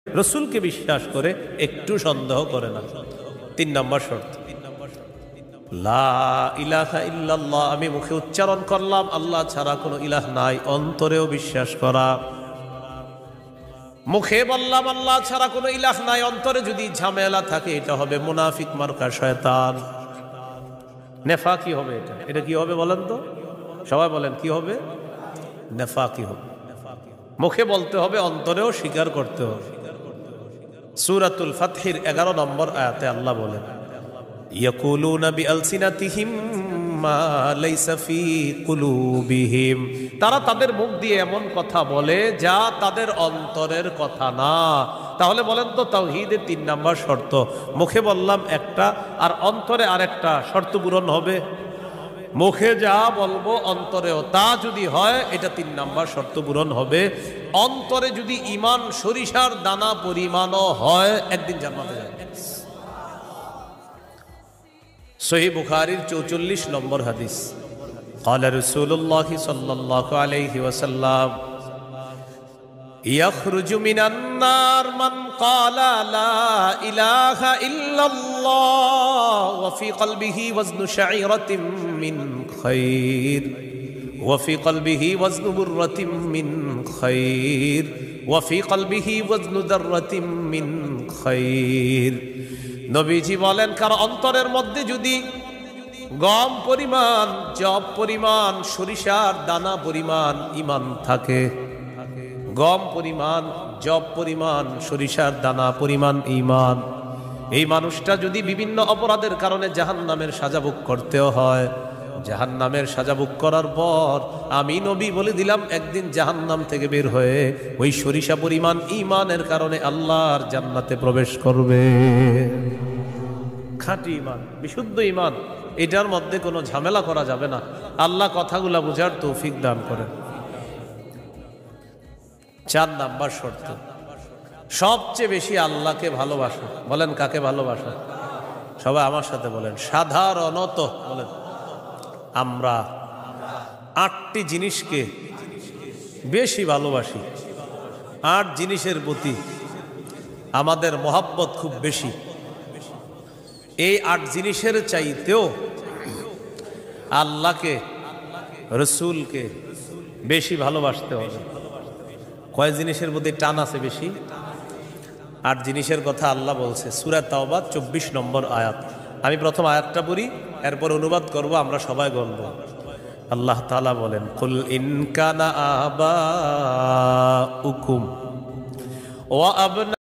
রসুলকে বিশ্বাস করে, একটু সন্দেহ করে না। 3 নম্বর শর্ত, লা ইলাহা ইল্লাল্লাহ, আমি মুখে উচ্চারণ করলাম আল্লাহ ছাড়া কোনো ইলাহ নাই, অন্তরেও বিশ্বাস করা। মুখে বললাম আল্লাহ ছাড়া কোনো ইলাহ নাই, অন্তরে যদি ঝামেলা থাকে এটা হবে মুনাফিক মার্কা শয়তান, নেফাকি হবে। এটা কি হবে বলেন তো, সবাই বলেন কি হবে? নেফাকি হবে। মুখে বলতে হবে, অন্তরেও স্বীকার করতে হবে। সূরাতুল ফাতহির 11 নম্বর আয়াতে আল্লাহ বলেন, ইয়াকুলুনা বিআলসিনাতিহিম মা লাইসা ফি কুলুবিহিম, তারা তাদের মুখ দিয়ে এমন কথা বলে যা তাদের অন্তরের কথা না। তাহলে বলেন তো তাওহীদের 3 নম্বর শর্ত, মুখে বললাম একটা আর অন্তরে আরেকটা, শর্ত পূরণ হবে? মুখে যা বলবো অন্তরেও তা যদি হয়, এটা 3 নম্বর শর্ত পূরণ হবে। অন্তরে যদি ঈমান সরিষার দানা পরিমাণও হয়, একদিন জান্নাতে যাবে। সহিহ বুখারীর 44 নম্বর হাদিস, ক্বালা রাসূলুল্লাহ সাল্লাল্লাহু আলাইহি ওয়াসাল্লাম, ইয়াখরুজু মিনান নার মান ক্বালা লা ইলাহা ইল্লাল্লাহ ওয়া ফি কলবিহি ওয়াজনু শাঈরাতিন মিন খায়র ওয়া ফি কলবিহি ওয়াজনু বুররাতিন মিন খায়র ওয়া ফি কলবিহি ওয়াজনু যাররাতিন মিন খায়র। নবীজি বলেন, কারো অন্তরের মধ্যে যদি গম পরিমাণ, জব পরিমাণ, সরিষার দানা পরিমাণ ঈমান থাকে, গম পরিমাণ, জব পরিমাণ, সরিষার দানা পরিমাণ ঈমান, এই মানুষটা যদি বিভিন্ন অপরাধের কারণে জাহান্নামের সাজা ভোগ করতেও হয়, জাহান্নামের সাজা ভোগ করার পর আমি নবী বলে দিলাম, একদিন জাহান্নাম থেকে বের হয়ে ওই সরিষা পরিমাণ ঈমানের কারণে আল্লাহর জান্নাতে প্রবেশ করবে। খাঁটি ঈমান, বিশুদ্ধ ঈমান, এটার মধ্যে কোনো ঝামেলা করা যাবে না। আল্লাহ কথাগুলা বুঝার তৌফিক দান করেন। 4 নম্বর শর্ত, সবচেয়ে বেশি আল্লাহকে ভালোবাসো। বলেন কাকে ভালোবাসো? সবাই আমার সাথে বলেন, সাধারণত বলেন। আমরা 8টি জিনিসকে বেশি ভালোবাসি। 8 জিনিসের প্রতি আমাদের মহব্বত খুব বেশি। এই 8 জিনিসের চাইতেও আল্লাহকে, রসুলকে বেশি ভালোবাসতে হবে। কয় জিনিসের প্রতি টান আছে বেশি? 8 জিনিসের কথা আল্লাহ বলছে সূরা তাওবা 24 নম্বর আয়াত। আমি প্রথম আয়াতটা পড়ি, এরপর অনুবাদ করব, আমরা সবাই বলব। আল্লাহ তাআলা বলেন, কুল ইন কানা আবাউকুম ওয়া আবনা